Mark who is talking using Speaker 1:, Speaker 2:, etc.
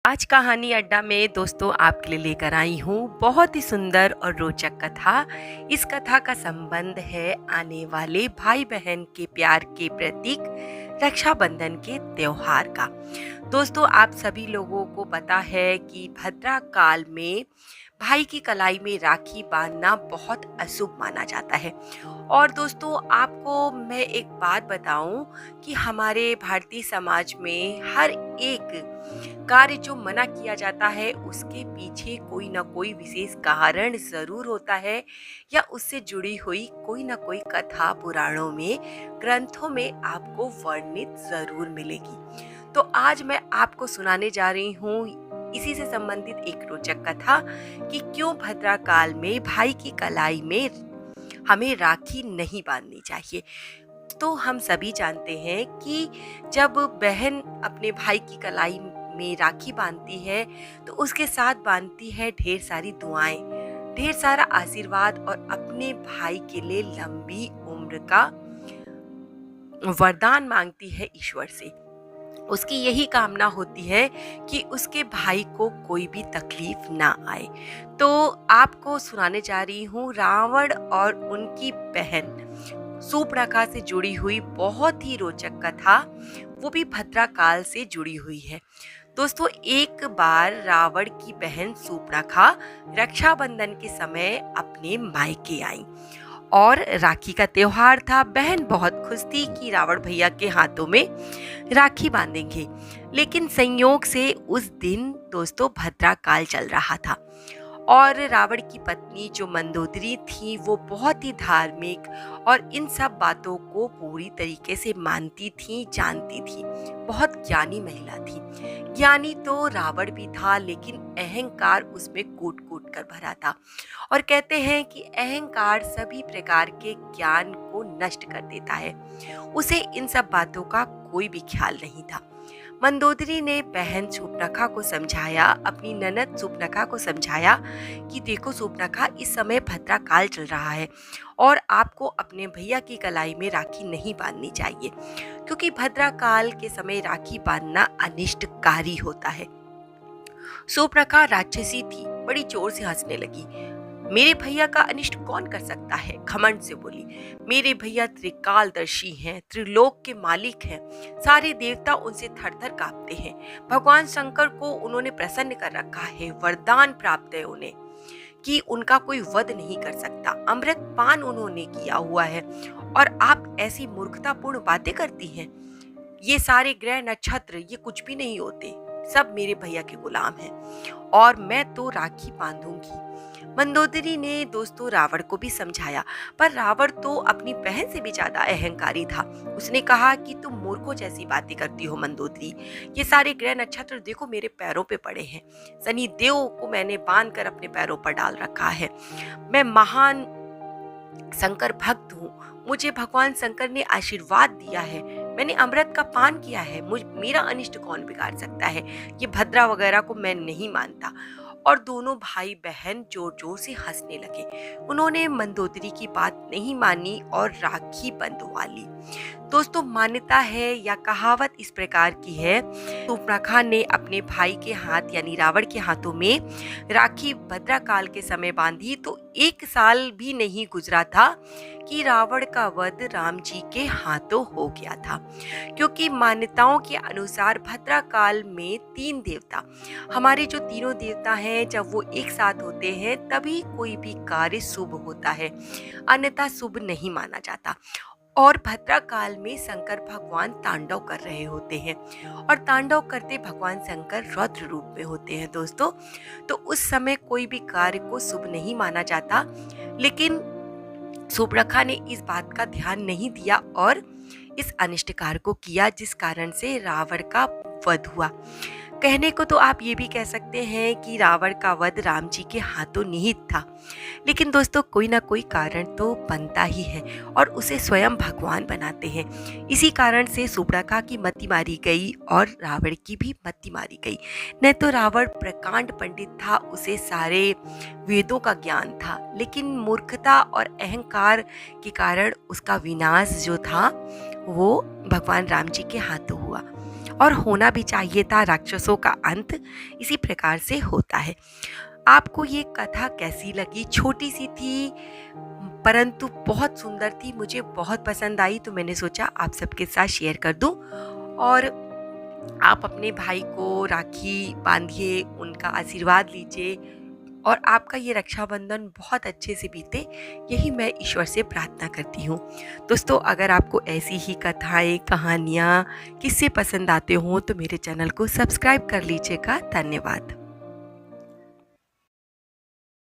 Speaker 1: आज कहानी अड्डा में दोस्तों आपके लिए लेकर आई हूँ बहुत ही सुंदर और रोचक कथा। इस कथा का संबंध है आने वाले भाई बहन के प्यार के प्रतीक रक्षाबंधन के त्योहार का। दोस्तों आप सभी लोगों को पता है कि भद्रा काल में भाई की कलाई में राखी बांधना बहुत अशुभ माना जाता है। और दोस्तों आपको मैं एक बात बताऊं कि हमारे भारतीय समाज में हर एक कार्य जो मना किया जाता है उसके पीछे कोई ना कोई विशेष कारण जरूर होता है या उससे जुड़ी हुई कोई ना कोई कथा पुराणों में ग्रंथों में आपको वर्णित जरूर मिलेगी। तो आज मैं आपको सुनाने जा रही हूँ इसी से संबंधित एक रोचक कथा कि क्यों भद्रा काल में भाई की कलाई में हमें राखी नहीं बांधनी चाहिए। तो हम सभी जानते हैं कि जब बहन अपने भाई की कलाई में राखी बांधती है तो उसके साथ बांधती है ढेर सारी दुआएं, ढेर सारा आशीर्वाद और अपने भाई के लिए लंबी उम्र का वरदान मांगती है ईश्वर से। उसकी यही कामना होती है कि उसके भाई को कोई भी तकलीफ ना आए। तो आपको सुनाने जा रही हूँ रावण और उनकी बहन सूर्पणखा से जुड़ी हुई बहुत ही रोचक कथा, वो भी भद्रा काल से जुड़ी हुई है। दोस्तों एक बार रावण की बहन सूर्पणखा रक्षाबंधन के समय अपने मायके आई और राखी का त्योहार था। बहन बहुत खुश थी कि रावण भैया के हाथों में राखी बांधेंगे, लेकिन संयोग से उस दिन दोस्तों भद्रा काल चल रहा था और रावण की पत्नी जो मंदोदरी थी वो बहुत ही धार्मिक और इन सब बातों को पूरी तरीके से मानती थी, जानती थी। बहुत ज्ञानी महिला थी। ज्ञानी तो रावण भी था लेकिन अहंकार उसमें कूट कूट कर भरा था। और कहते हैं कि अहंकार सभी प्रकार के ज्ञान को नष्ट कर देता है। उसे इन सब बातों का कोई भी ख्याल नहीं था। मंदोदरी ने बहन सूर्पणखा को समझाया, अपनी ननद सूर्पणखा को समझाया कि देखो सूर्पणखा, इस समय भद्रा काल चल रहा है और आपको अपने भैया की कलाई में राखी नहीं बांधनी चाहिए, क्योंकि भद्रा काल के समय राखी बांधना अनिष्टकारी होता है। सूर्पणखा राक्षसी थी, बड़ी जोर से हंसने लगी। मेरे भैया का अनिष्ट कौन कर सकता है, घमंड से बोली। मेरे भैया त्रिकालदर्शी हैं, त्रिलोक के मालिक हैं, सारे देवता उनसे थर-थर कांपते हैं। भगवान शंकर को उन्होंने प्रसन्न कर रखा है, वरदान प्राप्त है उन्हें कि उनका कोई वध नहीं कर सकता। अमृत पान उन्होंने किया हुआ है और आप ऐसी मूर्खतापूर्ण बातें करती हैं। ये सारे ग्रह नक्षत्र ये कुछ भी नहीं होते, सब मेरे भैया के गुलाम हैं और मैं तो राखी बांधूंगी। मंदोदरी ने दोस्तों रावण को भी समझाया, पर रावण तो अपनी बहन से भी ज्यादा अहंकारी था। उसने कहा कि तुम मूर्खों जैसी बातें करती हो मंदोदरी, ये सारे ग्रह नक्षत्र देखो मेरे पैरों पे पड़े हैं। शनि देव को मैंने बांध कर अपने पैरों पर डाल रखा है। मैं महान शंकर भक्त हूँ, मुझे भगवान शंकर ने आशीर्वाद दिया है, मैंने अमृत का पान किया है, मेरा अनिष्ट कौन बिगाड़ सकता है। ये भद्रा वगैरह को मैं नहीं मानता। और दोनों भाई बहन जोर जोर से हंसने लगे। उन्होंने मंदोदरी की बात नहीं मानी और राखी बंधवा ली। दोस्तों मान्यता है या कहावत इस प्रकार की है, सूर्पणखा ने अपने भाई के हाथ यानी रावण के हाथों में राखी भद्रा काल के समय बांधी तो 1 साल भी नहीं गुजरा था कि रावण का वध राम जी के हाथों हो गया था। क्योंकि मान्यताओं के अनुसार भद्रा काल में 3 देवता, हमारे जो तीनों देवता हैं, जब वो एक साथ होते हैं तभी कोई भी कार्य शुभ होता है, अन्यथा शुभ नहीं माना जाता। और भद्रा काल में शंकर भगवान तांडव कर रहे होते हैं और तांडव करते भगवान शंकर रौद्र रूप में होते हैं दोस्तों। तो उस समय कोई भी कार्य को शुभ नहीं माना जाता, लेकिन सूर्पणखा ने इस बात का ध्यान नहीं दिया और इस अनिष्ट कार्य को किया, जिस कारण से रावण का वध हुआ। कहने को तो आप ये भी कह सकते हैं कि रावण का वध राम जी के हाथों निहित था, लेकिन दोस्तों कोई ना कोई कारण तो बनता ही है और उसे स्वयं भगवान बनाते हैं। इसी कारण से सूर्पणखा की मति मारी गई और रावण की भी मति मारी गई। न तो रावण प्रकांड पंडित था, उसे सारे वेदों का ज्ञान था, लेकिन मूर्खता और अहंकार के कारण उसका विनाश जो था वो भगवान राम जी के हाथों हुआ। और होना भी चाहिए था। राक्षसों का अंत इसी प्रकार से होता है। आपको ये कथा कैसी लगी? छोटी सी थी परंतु बहुत सुंदर थी, मुझे बहुत पसंद आई, तो मैंने सोचा आप सबके साथ शेयर कर दूं। और आप अपने भाई को राखी बांधिए, उनका आशीर्वाद लीजिए और आपका ये रक्षाबंधन बहुत अच्छे से बीते, यही मैं ईश्वर से प्रार्थना करती हूँ। दोस्तों, अगर आपको ऐसी ही कथाएं, कहानियाँ, किस्से पसंद आते हों तो मेरे चैनल को सब्सक्राइब कर लीजिएगा। धन्यवाद।